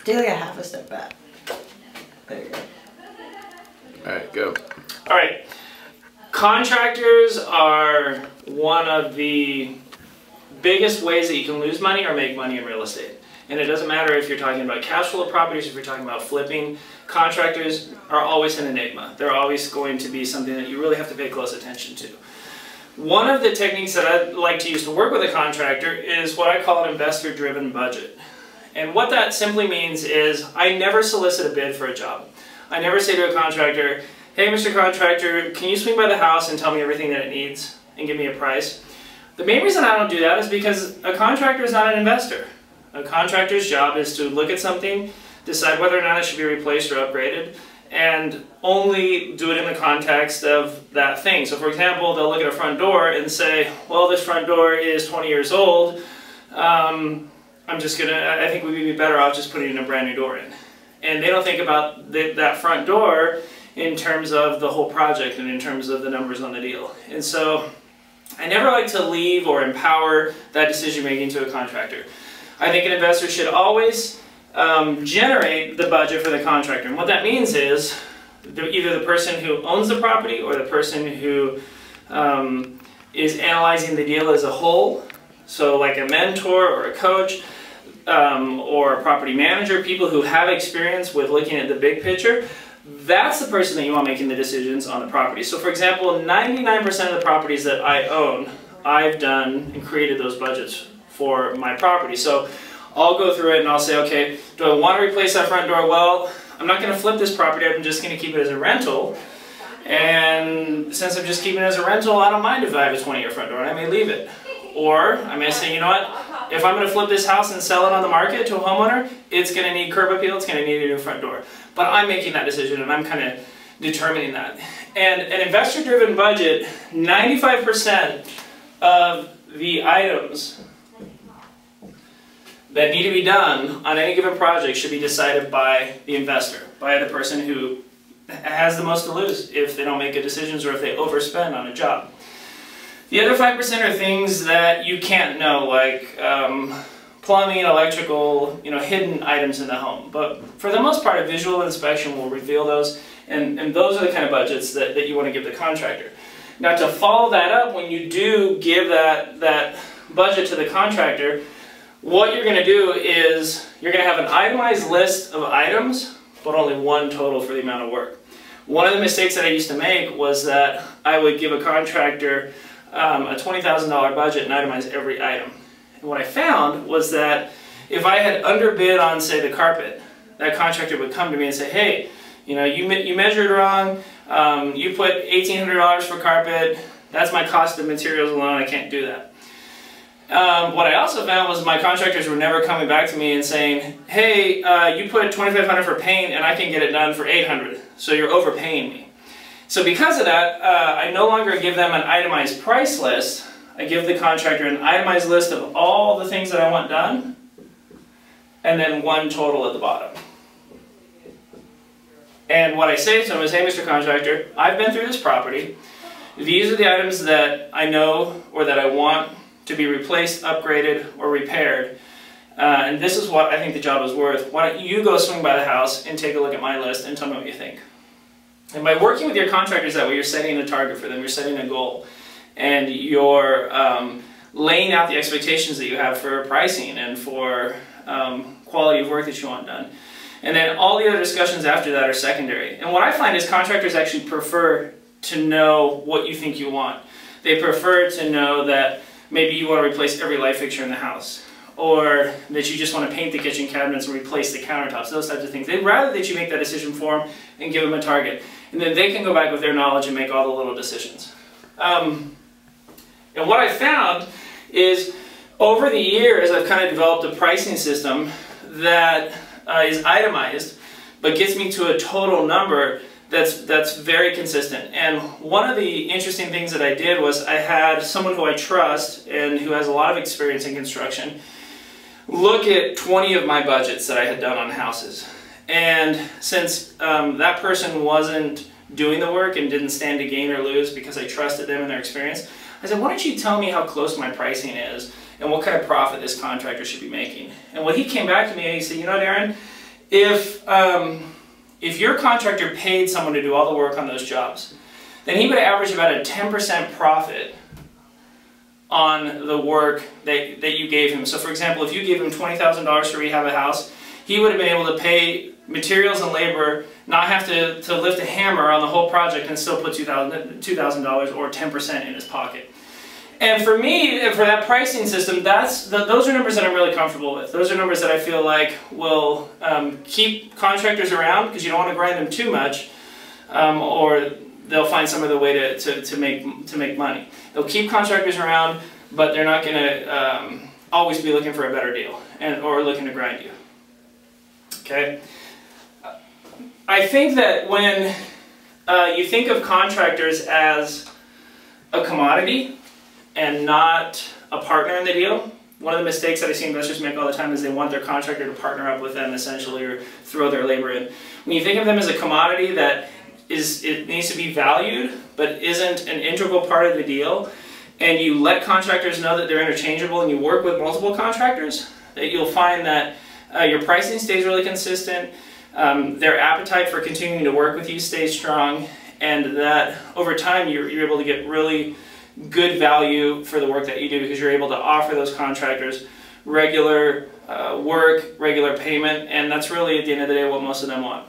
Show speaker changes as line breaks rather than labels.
Take like a half a step back. There you go.
Alright, go.
Alright. Contractors are one of the biggest ways that you can lose money or make money in real estate. And it doesn't matter if you're talking about cash flow properties, if you're talking about flipping. Contractors are always an enigma. They're always going to be something that you really have to pay close attention to. One of the techniques that I like to use to work with a contractor is what I call an investor-driven budget. And what that simply means is I never solicit a bid for a job. I never say to a contractor, hey Mr. Contractor, can you swing by the house and tell me everything that it needs and give me a price? The main reason I don't do that is because a contractor is not an investor. A contractor's job is to look at something, decide whether or not it should be replaced or upgraded, and only do it in the context of that thing. So for example, they'll look at a front door and say, well, this front door is 20 years old. I think we'd be better off just putting in a brand new door in. And they don't think about that front door in terms of the whole project and in terms of the numbers on the deal. And so I never like to leave or empower that decision making to a contractor. I think an investor should always generate the budget for the contractor. And what that means is either the person who owns the property or the person who is analyzing the deal as a whole, so like a mentor or a coach or a property manager, people who have experience with looking at the big picture, that's the person that you want making the decisions on the property. So for example, 99% of the properties that I own, I've done and created those budgets for my property. So I'll go through it and I'll say, okay, do I want to replace that front door? Well, I'm not going to flip this property, I'm just going to keep it as a rental. And since I'm just keeping it as a rental, I don't mind if I have a 20-year front door and I may leave it. Or I may say, you know what, if I'm going to flip this house and sell it on the market to a homeowner, it's going to need curb appeal, it's going to need a new front door. But I'm making that decision and I'm kind of determining that. And an investor-driven budget, 95% of the items that need to be done on any given project should be decided by the investor, by the person who has the most to lose if they don't make good decisions or if they overspend on a job. The other 5% are things that you can't know, like plumbing, electrical, hidden items in the home. But for the most part, a visual inspection will reveal those, and those are the kind of budgets that you want to give the contractor. Now to follow that up, when you do give that budget to the contractor, what you're going to do is you're going to have an itemized list of items, but only one total for the amount of work. One of the mistakes that I used to make was that I would give a contractor a $20,000 budget and itemize every item. And what I found was that if I had underbid on, say, the carpet, that contractor would come to me and say, hey, you measured wrong, you put $1,800 for carpet, that's my cost of materials alone, I can't do that. What I also found was my contractors were never coming back to me and saying, hey, you put $2,500 for paint and I can get it done for $800, so you're overpaying me. So because of that, I no longer give them an itemized price list. I give the contractor an itemized list of all the things that I want done, and then one total at the bottom. And what I say to them is, hey Mr. Contractor, I've been through this property. These are the items that I know or that I want to be replaced, upgraded, or repaired. And this is what I think the job is worth. Why don't you go swing by the house and take a look at my list and tell me what you think. And by working with your contractors that way, you're setting a target for them, you're setting a goal, and you're laying out the expectations that you have for pricing and for quality of work that you want done. And then all the other discussions after that are secondary. And what I find is contractors actually prefer to know what you think you want. They prefer to know that maybe you want to replace every light fixture in the house, or that you just want to paint the kitchen cabinets and replace the countertops, those types of things. They'd rather that you make that decision for them and give them a target. And then they can go back with their knowledge and make all the little decisions. And what I found is over the years I've kind of developed a pricing system that is itemized but gets me to a total number that's very consistent. And one of the interesting things that I did was I had someone who I trust and who has a lot of experience in construction look at 20 of my budgets that I had done on houses. And since that person wasn't doing the work and didn't stand to gain or lose because I trusted them and their experience, I said, why don't you tell me how close my pricing is and what kind of profit this contractor should be making? And when he came back to me, he said, you know, Darren, if your contractor paid someone to do all the work on those jobs, then he would average about a 10% profit on the work that you gave him. So for example, if you gave him $20,000 to rehab a house, he would have been able to pay materials and labor, not have to lift a hammer on the whole project and still put $2,000 or 10% in his pocket. And for me, for that pricing system, those are numbers that I'm really comfortable with. Those are numbers that I feel like will keep contractors around, because you don't want to grind them too much, or they'll find some other way to make money. They'll keep contractors around, but they're not going to always be looking for a better deal or looking to grind you. Okay? I think that when you think of contractors as a commodity and not a partner in the deal, one of the mistakes that I see investors make all the time is they want their contractor to partner up with them essentially, or throw their labor in. When you think of them as a commodity that it needs to be valued but isn't an integral part of the deal, and you let contractors know that they're interchangeable and you work with multiple contractors, that you'll find that your pricing stays really consistent, their appetite for continuing to work with you stays strong, and that over time you're able to get really good value for the work that you do, because you're able to offer those contractors regular work, regular payment, and that's really at the end of the day what most of them want.